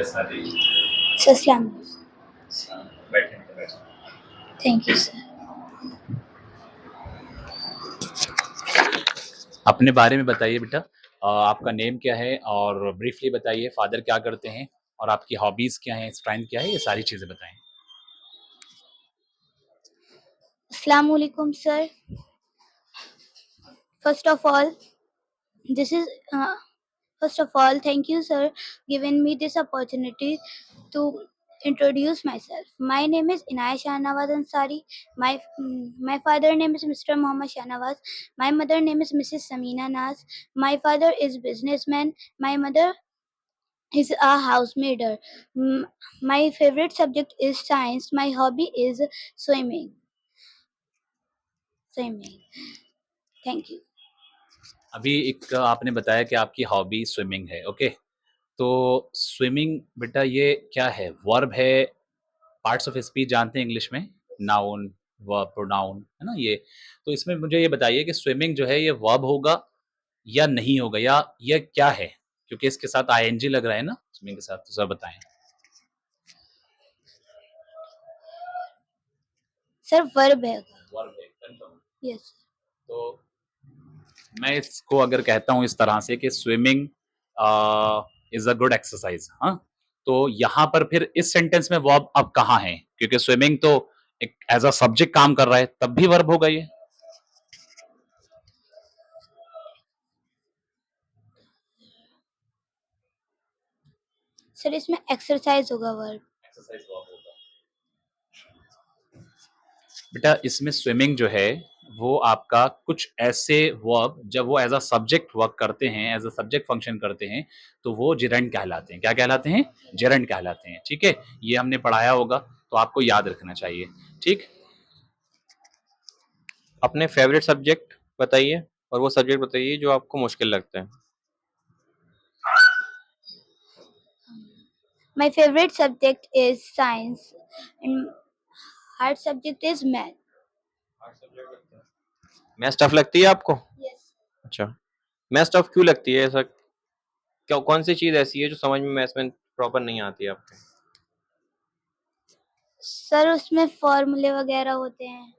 Yes आ रही है। Sir अस्सलाम बैठे बैठे। Thank you sir. अपने बारे में बताइए बेटा, आपका नेम क्या है और ब्रीफली बताइए फादर क्या करते हैं और आपकी हॉबीज क्या हैं, स्ट्रेंथ क्या है, ये सारी चीजें बताएं। अस्सलाम वालेकुम sir. First of all, this is first of all, thank you, sir, giving me this opportunity to introduce myself. My name is Inaya Shahnawaz Ansari. My father name is Mr. Muhammad Shahnawaz. My mother name is Mrs. Samina Naz. My father is businessman. My mother is a housemaider. My favorite subject is science. My hobby is swimming. Swimming. Thank you. अभी एक आपने बताया कि आपकी hobby swimming है, okay. तो swimming बेटा ये क्या है, वर्ब है, पार्ट्स ऑफ स्पीच जानते हैं इंग्लिश में, नाउन वर्ब प्रोनाउन है ना ये। तो इसमें मुझे ये बताइए कि स्विमिंग जो है ये वर्ब होगा या नहीं होगा, या ये क्या है, क्योंकि इसके साथ आईएनजी लग रहा है ना स्विमिंग के साथ, तो सर बताएं। सर वर्ब है। वर्ब है, कंफर्म। यस। तो मैं इसको अगर कहता हूं इस तरह से कि swimming is a good exercise, हाँ, तो यहाँ पर फिर इस सेंटेंस में वर्ब अब कहाँ है, क्योंकि स्विमिंग तो एक एज अ सब्जेक्ट काम कर रहा है, तब भी वर्ब होगा ये। सर इसमें एक्सरसाइज होगा वर्ब। एक्सरसाइज वर्ब होगा बेटा। इसमें स्विमिंग जो है वो आपका कुछ ऐसे वर्ब जब वो एज अ सब्जेक्ट वर्क करते हैं, एज अ सब्जेक्ट फंक्शन करते हैं, तो वो जिरंड कहलाते हैं। क्या कहलाते हैं? जिरंड कहलाते हैं, ठीक है। ये हमने पढ़ाया होगा, तो आपको याद रखना चाहिए, ठीक। अपने फेवरेट सब्जेक्ट बताइए और वो सब्जेक्ट बताइए जो आपको मुश्किल लगता है। My favorite subject is science and hard subject is math. Maths tough लगती है आपको? Yes. अच्छा, मैथ्स टफ क्यों लगती है? ऐसा क्या, कौन सी चीज ऐसी है जो समझ में मैथ्स में प्रॉपर नहीं आती है आपको? सर उसमें फॉर्मूले वगैरह होते हैं,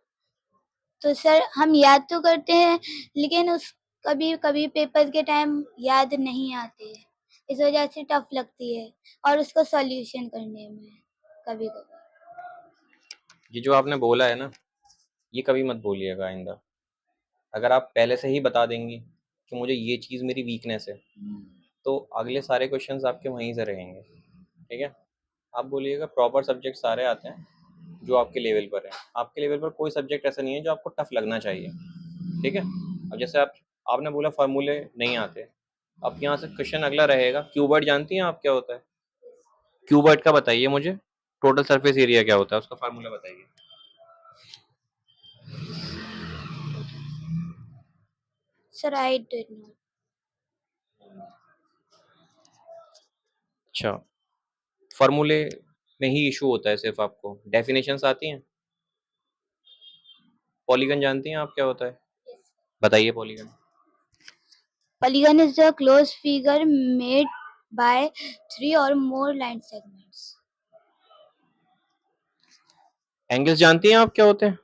तो सर हम याद तो करते हैं लेकिन उस कभी कभी पेपर के टाइम याद नहीं आते, इस वजह से टफ लगती है और उसको सॉल्यूशन करने में कभी कभी। ये जो आपने बोला है ना, ये कभी मत बोलिएगा आइंदा। अगर आप पहले से ही बता देंगी कि मुझे ये चीज़ मेरी वीकनेस है, तो अगले सारे क्वेश्चंस आपके वहीं से रहेंगे, ठीक है। आप बोलिएगा प्रॉपर सब्जेक्ट सारे आते हैं जो आपके लेवल पर है। आपके लेवल पर कोई सब्जेक्ट ऐसा नहीं है जो आपको टफ लगना चाहिए, ठीक है। अब जैसे आपने बोला फार्मूले नहीं आते, अब यहाँ से क्वेश्चन अगला रहेगा, क्यूबर्ड जानती हैं आप क्या होता है? क्यूबर्ड का बताइए मुझे, टोटल सरफेस एरिया क्या होता है, उसका फार्मूला बताइए। Sir I did not. अच्छा, फार्मूले में ही इशू होता है सिर्फ? आपको डेफिनेशंस आती हैं? पॉलीगन जानती हैं आप क्या होता है? बताइए polygon. Polygon is a closed figure made by 3 or more line segments. Angles जानती हैं आप क्या होते हैं?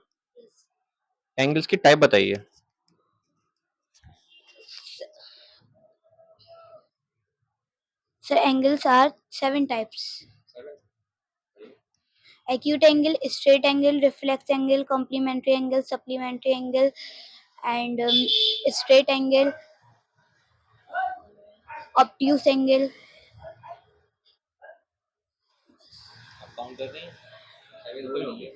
एंगल्स की टाइप बताइए। So angles are 7 types: acute angle, straight angle, reflex angle, complementary angle, supplementary angle, and straight angle, obtuse angle. आप count कर रही हैं? 7 तो होंगे।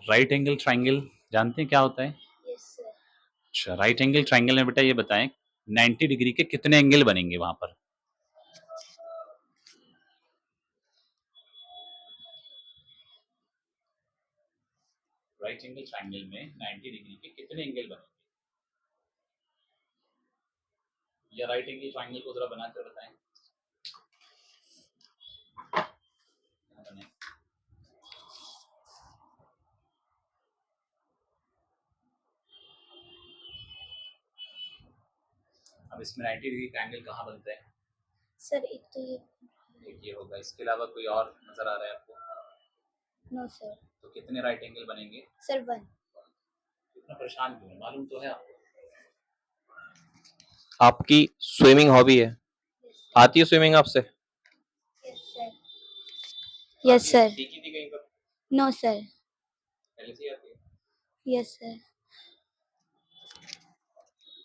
राइट एंगल ट्राइंगल जानते हैं क्या होता है? Yes, sir. अच्छा, राइट एंगल ट्राइंगल में बेटा ये बताएं 90 डिग्री के कितने एंगल बनेंगे वहां पर? राइट एंगल ट्राइंगल में 90 डिग्री के कितने एंगल बनेंगे? या राइट एंगल ट्राइंगल को जरा बनाकर बताएं। अब इसमें 90 डिग्री का एंगल कहाँ बनता है? सर एक तो ये एक ये होगा, इसके अलावा कोई और नजर आ रहा है आपको? No sir. तो कितने राइट एंगल बनेंगे? सर 1। इतना परेशान क्यों है? मालूम तो है आपको। आपकी स्विमिंग हॉबी है, आती है स्विमिंग आपसे? Yes sir. Yes sir. सीखी थी कहीं पर? No sir. पहले से ही आती है? Yes sir.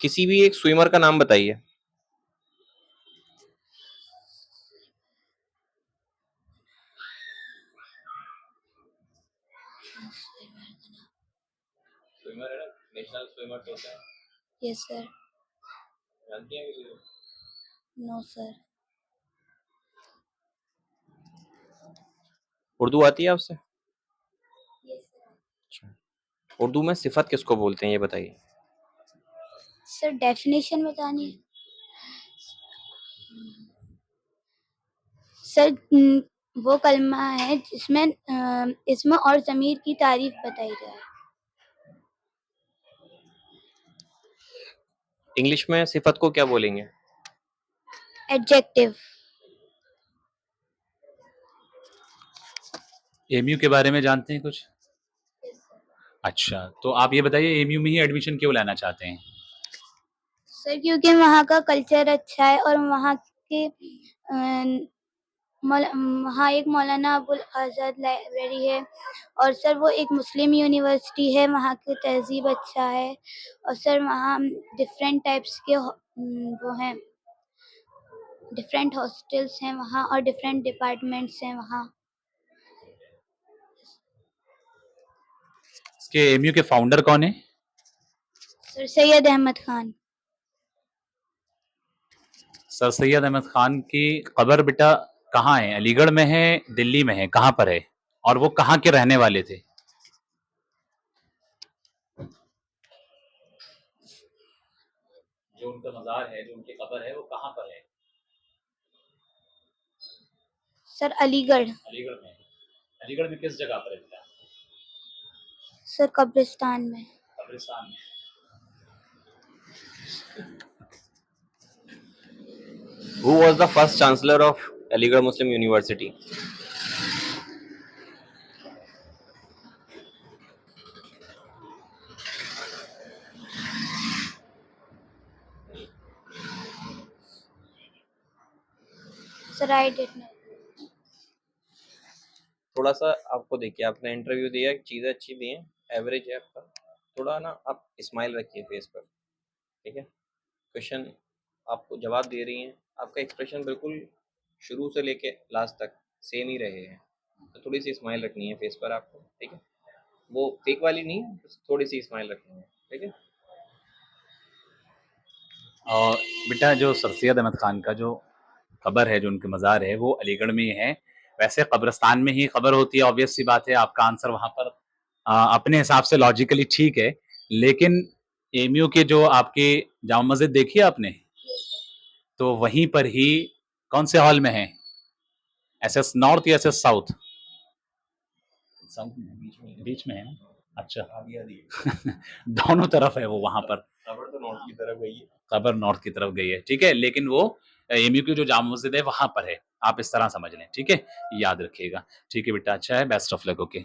किसी भी एक स्विमर का नाम बताइए। स्विमर है ना, नेशनल स्विमर होता है। Yes sir. जानती हैं किसी को? No sir. उर्दू आती है आपसे? Yes sir. अच्छा, उर्दू में सिफत किसको बोलते हैं ये बताइए। सर डेफिनेशन बतानी है। सर वो कलमा है जिसमें इसमें और ज़मीर की तारीफ बताई जाए। इंग्लिश में सिफत को क्या बोलेंगे? एडजेक्टिव। एमयू के बारे में जानते हैं कुछ? अच्छा, तो आप ये बताइए एमयू में ही एडमिशन क्यों लेना चाहते हैं? सर क्योंकि वहाँ का कल्चर अच्छा है और वहाँ के वहाँ एक मौलाना अबुल आज़ाद लाइब्रेरी है और सर वो एक मुस्लिम यूनिवर्सिटी है, वहाँ की तहज़ीब अच्छा है और सर वहाँ डिफरेंट टाइप्स के वो हैं, डिफरेंट हॉस्टल्स हैं वहाँ और डिफरेंट डिपार्टमेंट्स हैं वहाँ। इसके एमयू के फाउंडर कौन है? सर सैयद अहमद खान। सर सैयद अहमद खान की कब्र बेटा कहाँ है? अलीगढ़ में है, दिल्ली में है, कहाँ पर है? और वो कहाँ के रहने वाले थे? जो उनका मज़ार है, जो उनकी कब्र है, वो कहाँ पर है? सर अलीगढ़। अलीगढ़ में है। अलीगढ़ में किस जगह पर है बेटा? सर कब्रिस्तान में। कब्रिस्तान में। Who was the first chancellor of Aligarh Muslim University? Sir I did not. थोड़ा सा आपको देखिए, आपने इंटरव्यू दिया, चीज़ें अच्छी दी हैं, एवरेज है आपका, थोड़ा ना आप स्माइल रखिए फेस पर, ठीक है? क्वेश्चन आपको जवाब दे रही हैं, आपका एक्सप्रेशन बिल्कुल शुरू से लेके लास्ट तक सेम ही रहे हैं, तो थोड़ी सी स्माइल रखनी है फेस पर आपको, ठीक है? वो फेक वाली नहीं, बस थोड़ी सी स्माइल रखनी है, ठीक है? और बेटा जो सर सैयद अहमद खान का जो कब्र है, जो उनकी मज़ार है, वो अलीगढ़ में ही है। वैसे कब्रिस्तान में ही कब्र होती है, ऑब्वियस सी बात है, आपका आंसर वहाँ पर अपने हिसाब से लॉजिकली ठीक है। लेकिन एमयू के जो आपकी जामा मस्जिद देखी है आपने? तो वहीं पर ही कौन से हॉल में है? एसएस नॉर्थ या एसएस साउथ? साउथ में, बीच में है ना? अच्छा। दोनों तरफ है वो वहाँ पर। खबर तो नॉर्थ की तरफ गई है। खबर नॉर्थ की तरफ गई है, ठीक है, लेकिन वो एमयू की जो जामा मस्जिद है वहां पर है, आप इस तरह समझ लें, ठीक है, याद रखिएगा। ठीक है बेटा, अच्छा है, बेस्ट ऑफ लक, ओके।